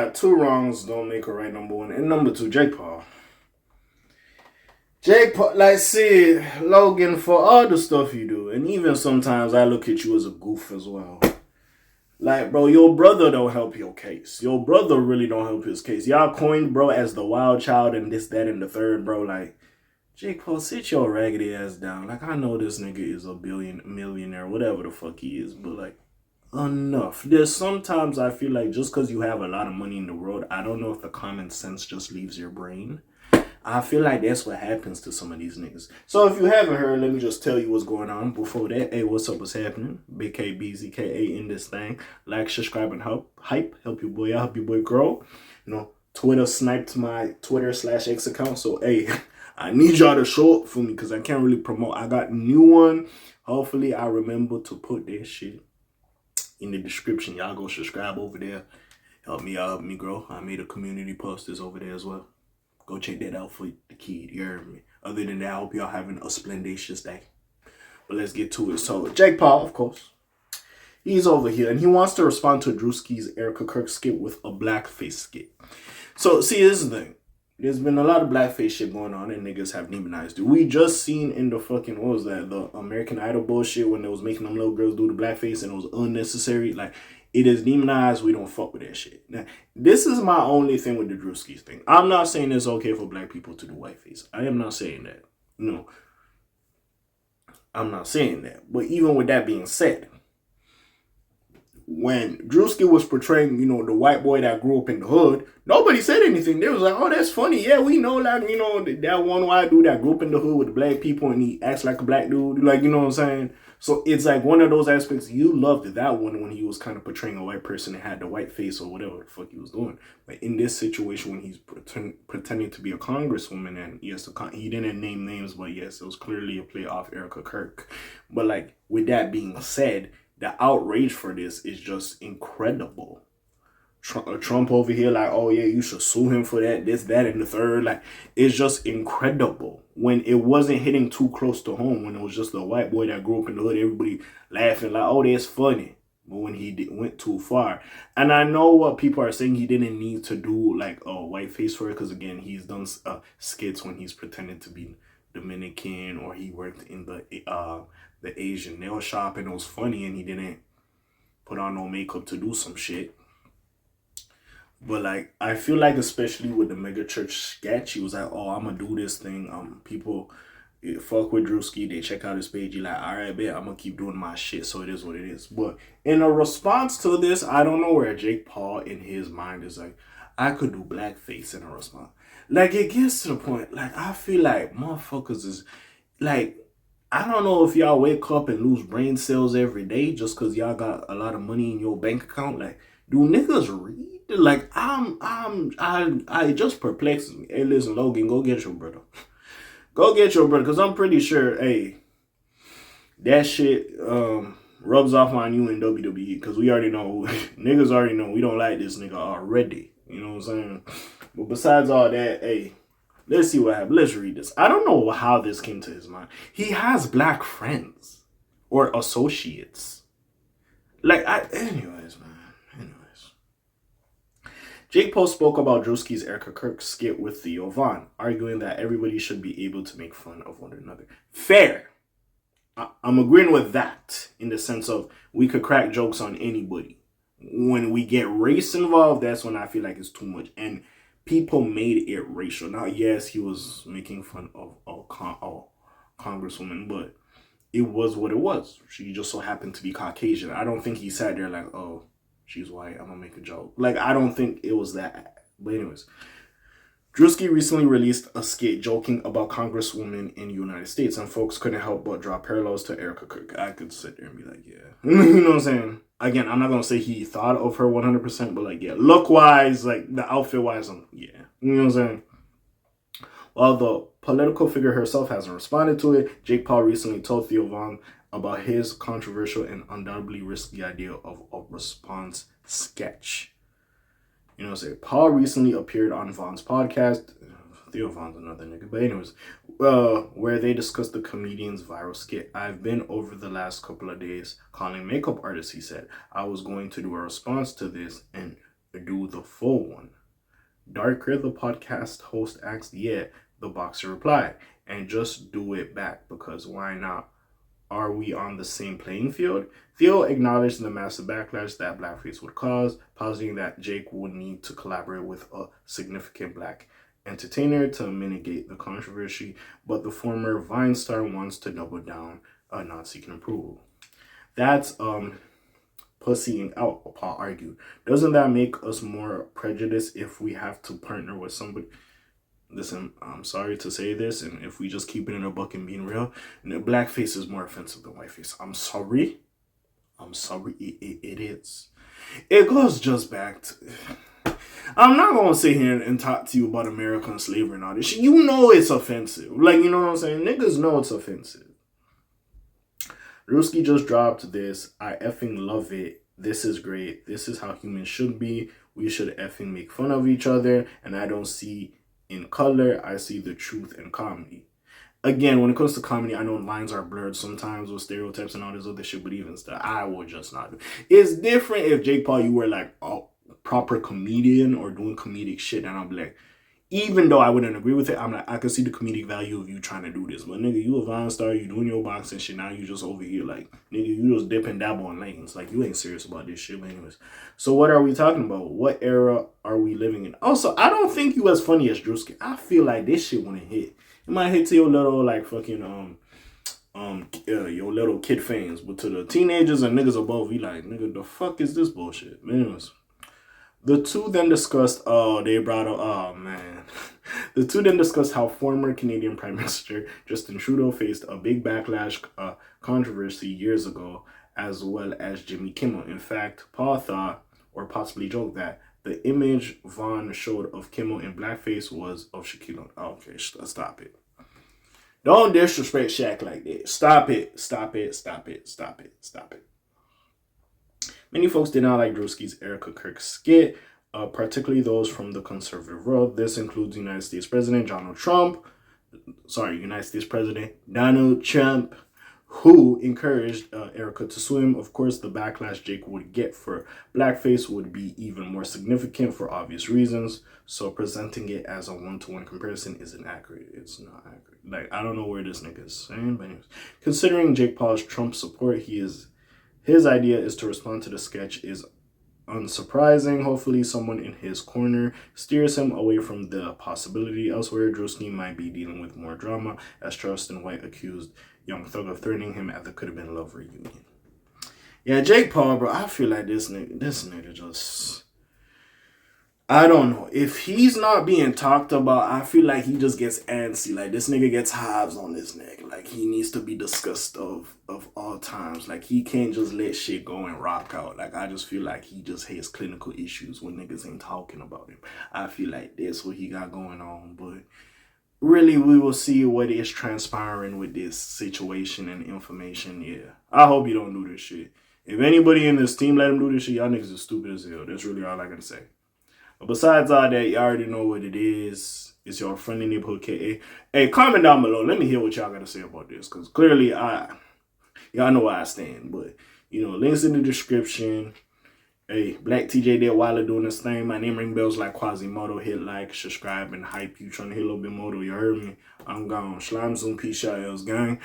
that two wrongs don't make a right, number one. And number two, Jake Paul. Jake Paul, like, see, Logan, for all the stuff you do, and even sometimes I look at you as a goof as well. Like, bro, your brother don't help your case. Your brother really don't help his case. Y'all coined, bro, as the wild child and this, that, and the third, bro. Like, Jake Paul, sit your raggedy ass down. Like, I know this nigga is a millionaire, whatever the fuck he is, but, like, enough. There's sometimes I feel like just because you have a lot of money in the world, I don't know if the common sense just leaves your brain. I feel like that's what happens to some of these niggas. So if you haven't heard, let me just tell you what's going on. Before that, hey, what's up, what's happening? Big K, BZKA in this thing. Like, subscribe, and help your boy out, help your boy grow. You know, Twitter sniped my Twitter/X account. So, hey, I need y'all to show up for me because I can't really promote. I got a new one. Hopefully, I remember to put that shit in the description. Y'all go subscribe over there. Help me out, help me grow. I made a community post this over there as well. Go check that out for the kid, you heard me. Other than that, I hope y'all having a splendacious day. But let's get to it. So, Jake Paul, of course, he's over here, and he wants to respond to Druski's Erika Kirk skit with a blackface skit. So, see, this is the thing. There's been a lot of blackface shit going on, and niggas have demonized it. We just seen in the fucking, what was that, the American Idol bullshit when they was making them little girls do the blackface, and it was unnecessary. Like, it is demonized. We don't fuck with that shit. Now, this is my only thing with the Druski thing. I'm not saying it's okay for black people to do whiteface. I am not saying that. No. I'm not saying that. But even with that being said, when Druski was portraying, you know, the white boy that grew up in the hood, nobody said anything. They was like, oh, that's funny. Yeah, we know, like, you know, that one white dude that grew up in the hood with the black people and he acts like a black dude. Like, you know what I'm saying? So it's like one of those aspects. You loved that one when he was kind of portraying a white person and had the white face or whatever the fuck he was doing. But in this situation, when he's pretending to be a congresswoman, and yes, he didn't name names, but yes, it was clearly a play off Erika Kirk. But like, with that being said, the outrage for this is just incredible. Trump over here like, oh yeah, you should sue him for that, this, that, and the third. Like, it's just incredible. When it wasn't hitting too close to home, when it was just a white boy that grew up in the hood, everybody laughing like, oh, that's funny. But when he went too far, and I know what people are saying, he didn't need to do like a white face for it, because again, he's done skits when he's pretending to be Dominican, or he worked in the Asian nail shop and it was funny and he didn't put on no makeup to do some shit. But like, I feel like especially with the mega church sketch, he was like, oh, I'm gonna do this thing. People fuck with Druski, they check out his page, you're like, all right, bet, I'm gonna keep doing my shit, so it is what it is. But in a response to this, I don't know where Jake Paul in his mind is like, I could do blackface in a response. Like, it gets to the point, like, I feel like motherfuckers is like, I don't know if y'all wake up and lose brain cells every day just because y'all got a lot of money in your bank account. Like, do niggas read? Like, I just perplexes me. Hey, listen, Logan, go get your brother. Go get your brother, because I'm pretty sure, hey, that shit rubs off on you in WWE, because we already know, niggas already know we don't like this nigga already. You know what I'm saying? But besides all that, hey, let's see what happened. Let's read this. I don't know how this came to his mind. He has black friends or associates. Like, anyways, man. Jake Paul spoke about Druski's Erika Kirk skit with K.A.Vuitton, arguing that everybody should be able to make fun of one another. Fair. I'm agreeing with that in the sense of we could crack jokes on anybody. When we get race involved, that's when I feel like it's too much. And people made it racial. Now, yes, he was making fun of a congresswoman, but it was what it was. She just so happened to be Caucasian. I don't think he sat there like, oh, she's white, I'm gonna make a joke. Like, I don't think it was that. But anyways, Druski recently released a skit joking about congresswomen in the United States, and folks couldn't help but draw parallels to Erika Kirk. I could sit there and be like, yeah. You know what I'm saying? Again, I'm not gonna say he thought of her 100%, but like, yeah, look-wise, like, the outfit-wise, yeah. You know what I'm saying? While the political figure herself hasn't responded to it, Jake Paul recently told K.A.Vuitton about his controversial and undoubtedly risky idea of a response sketch. You know what I'm saying? Paul recently appeared on Vaughn's podcast. K.A.Vuitton's another nigga. But anyways, where they discussed the comedian's viral skit. I've been over the last couple of days calling makeup artists, he said. I was going to do a response to this, and do the full one. Darker, the podcast host asked, yeah, the boxer replied, and just do it back because why not? Are we on the same playing field? Theo acknowledged the massive backlash that Blackface would cause, positing that Jake would need to collaborate with a significant black entertainer to mitigate the controversy, but the former Vine star wants to double down, not seeking approval. That's pussying out, Paul argued. Doesn't that make us more prejudiced if we have to partner with somebody? Listen, I'm sorry to say this, and if we just keep it in a buck and being real, blackface is more offensive than whiteface. I'm sorry. It is. It goes just back to. I'm not gonna sit here and talk to you about American slavery and all this shit. You know it's offensive. Like, you know what I'm saying? Niggas know it's offensive. Druski just dropped this. I effing love it. This is great. This is how humans should be. We should effing make fun of each other. And I don't see in color. I see the truth in comedy. Again, when it comes to comedy, I know lines are blurred sometimes with stereotypes and all this other shit, but even still, I would just not do. It's different if Jake Paul, you were like a proper comedian or doing comedic shit, and I'm like, even though I wouldn't agree with it, I'm like, I can see the comedic value of you trying to do this. But nigga, you a Vine star, you doing your boxing shit, now you just over here like, nigga, you just dip and dabble in lanes. Like, you ain't serious about this shit. But anyways, so what are we talking about? What era are we living in? Also, I don't think you as funny as Druski. I feel like this shit wouldn't hit. It might hit to your little, like, fucking, your little kid fans. But to the teenagers and niggas above, you like, nigga, the fuck is this bullshit? Anyways. The two then discussed, The two then discussed how former Canadian Prime Minister Justin Trudeau faced a big backlash controversy years ago, as well as Jimmy Kimmel. In fact, Paul thought, or possibly joked, that the image Vaughn showed of Kimmel in blackface was of Shaquille. Okay, stop it. Don't disrespect Shaq like that. Stop it. Many folks did not like Druski's Erika Kirk skit, particularly those from the conservative world. This includes United States President Donald Trump, who encouraged Erika to swim. Of course, the backlash Jake would get for blackface would be even more significant for obvious reasons. So presenting it as a one-to-one comparison isn't accurate. It's not accurate. Like, I don't know where this nigga is saying, but anyways, considering Jake Paul's Trump support, his idea is to respond to the sketch is unsurprising. Hopefully someone in his corner steers him away from the possibility. Elsewhere, Druski might be dealing with more drama as Charleston White accused Young Thug of threatening him at the Could Have Been Love reunion. Yeah, Jake Paul, bro, I feel like this nigga just... I don't know. If he's not being talked about, I feel like he just gets antsy. Like, this nigga gets hives on his neck. Like, he needs to be discussed of all times. Like, he can't just let shit go and rock out. Like, I just feel like he just has clinical issues when niggas ain't talking about him. I feel like that's what he got going on. But really, we will see what is transpiring with this situation and information. Yeah. I hope you don't do this shit. If anybody in this team let him do this shit, y'all niggas are stupid as hell. That's really all I gotta say. But besides all that, you already know what it is. It's your friendly neighborhood K.A. Hey, comment down below. Let me hear what y'all got to say about this. Because clearly, y'all know where I stand. But, links in the description. Hey, Black TJ there while doing this thing. My name ring bells like Quasimodo. Hit like, subscribe, and hype you. Trying to hit a little bit more. You heard me? I'm gone. Slime Zoom. Peace out, gang.